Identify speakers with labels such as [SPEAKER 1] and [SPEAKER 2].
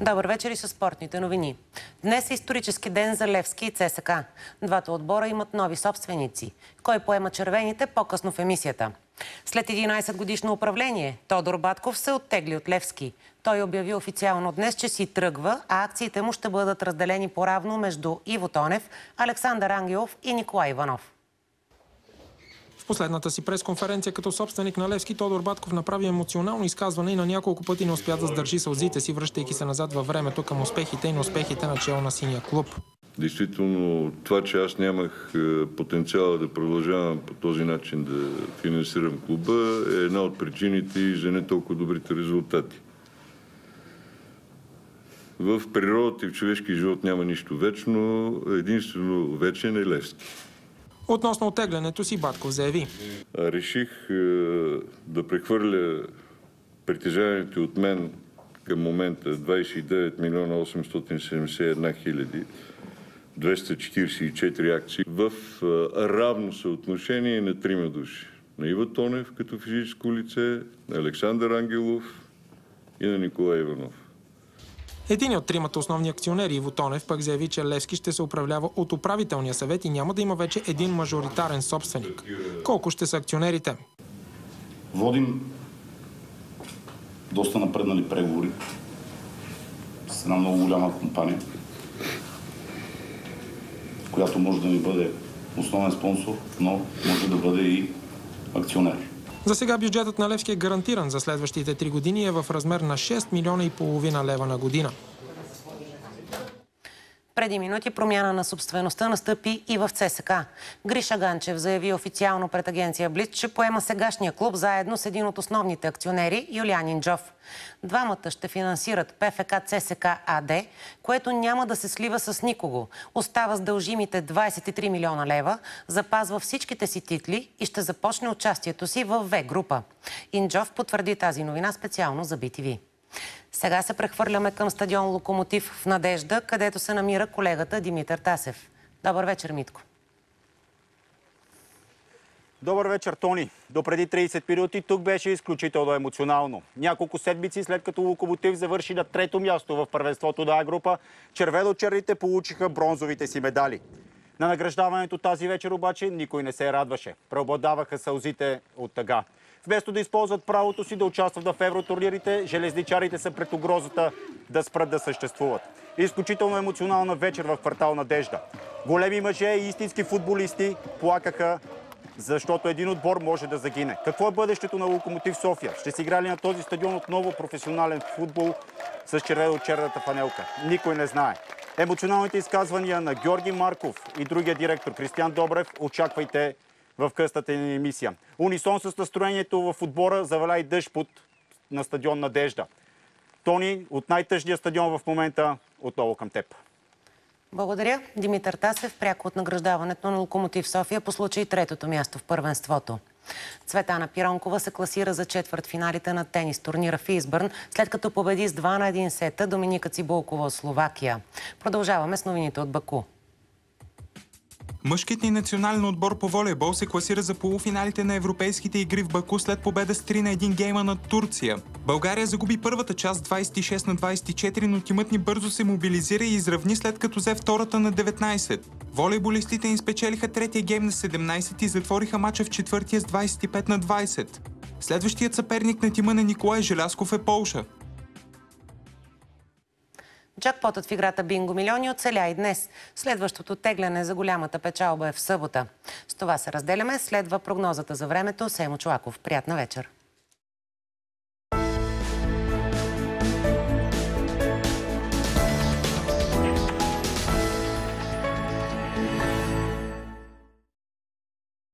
[SPEAKER 1] Добър вечер и със спортните новини. Днес е исторически ден за Левски и ЦСКА. Двата отбора имат нови собственици. Кой поема червените, по-късно в емисията. След 11 годишно управление, Тодор Батков се оттегли от Левски. Той обяви официално днес, че си тръгва, а акциите му ще бъдат разделени поравно между Иво Тонев, Александър Ангелов и Николай Иванов.
[SPEAKER 2] В последната си пресконференция като собственик на Левски, Тодор Батков направи емоционално изказване и на няколко пъти не успя да сдържи сълзите си, връщайки се назад във времето към успехите и неуспехите на чело на синия клуб.
[SPEAKER 3] Действително, това, че аз нямах потенциала да продължавам по този начин да финансирам клуба, е една от причините и за не толкова добрите резултати. В природата и в човешки живот няма нищо вечно, единствено вечен е Левски.
[SPEAKER 2] Относно оттеглянето си, Батков заяви:
[SPEAKER 3] реших да прехвърля притежаването от мен към момента 29 милиона 871 хиляди 244 акции в равно съотношение на трима души. На Иво Тонев като физическо лице, на Александър Ангелов и на Николай Иванов.
[SPEAKER 2] Един от тримата основни акционери, Иво Тонев, пък заяви, че Левски ще се управлява от управителния съвет и няма да има вече един мажоритарен собственик. Колко ще са акционерите?
[SPEAKER 4] Водим доста напреднали преговори с една много голяма компания, която може да ни бъде основен спонсор, но може да бъде и акционер.
[SPEAKER 2] За сега бюджетът на Левски е гарантиран за следващите 3 години и е в размер на 6 милиона и половина лева на година.
[SPEAKER 1] Преди минути промяна на собствеността настъпи и в ЦСКА. Гриша Ганчев заяви официално пред агенция Блиц, че поема сегашния клуб заедно с един от основните акционери Юлиан Инджов. Двамата ще финансират ПФК ЦСКА АД, което няма да се слива с никого. Остава с дължимите 23 милиона лева, запазва всичките си титли и ще започне участието си в В група. Инджов потвърди тази новина специално за BTV. Сега се прехвърляме към стадион Локомотив в Надежда, където се намира колегата Димитър Тасев. Добър вечер, Митко.
[SPEAKER 5] Добър вечер, Тони. До преди 30 минути тук беше изключително емоционално. Няколко седмици след като Локомотив завърши на 3-то място в първенството на А-група, червено-черните получиха бронзовите си медали. На награждаването тази вечер обаче никой не се радваше. Преобладаваха сълзите от тъга. Вместо да използват правото си да участват в евротурнирите, железничарите са пред угрозата да спрат да съществуват. Изключително емоционална вечер в квартал Надежда. Големи мъже и истински футболисти плакаха, защото един отбор може да загине. Какво е бъдещето на Локомотив София? Ще си играли на този стадион отново професионален футбол с червено-черната фанелка? Никой не знае. Емоционалните изказвания на Георги Марков и другия директор Кристиан Добрев очаквайте в късната ни емисия. Унисон с настроението в отбора заваля и дъжд на стадион Надежда. Тони, от най-тъжния стадион в момента, отново към теб.
[SPEAKER 1] Благодаря. Димитър Тасев, пряко от награждаването на Локомотив София по случай 3-то място в първенството. Цветана Пиронкова се класира за четвъртфиналите на тенис турнира в Избърн, след като победи с 2-1 сета Доминика Цибулкова от Словакия. Продължаваме с новините от Баку.
[SPEAKER 6] Мъжкият ни национален отбор по волейбол се класира за полуфиналите на европейските игри в Баку след победа с 3-1 гейма над Турция. България загуби първата част 26-24, но тимът ни бързо се мобилизира и изравни, след като взе втората на 19. Волейболистите ни спечелиха третия гейм на 17 и затвориха мача в четвъртия с 25-20. Следващият съперник на тима на Николай Желязков е Полша.
[SPEAKER 1] Джакпотът в играта Бинго Милиони оцеля и днес. Следващото тегляне за голямата печалба е в събота. С това се разделяме. Следва прогнозата за времето. Сеймо Чолаков. Приятна вечер!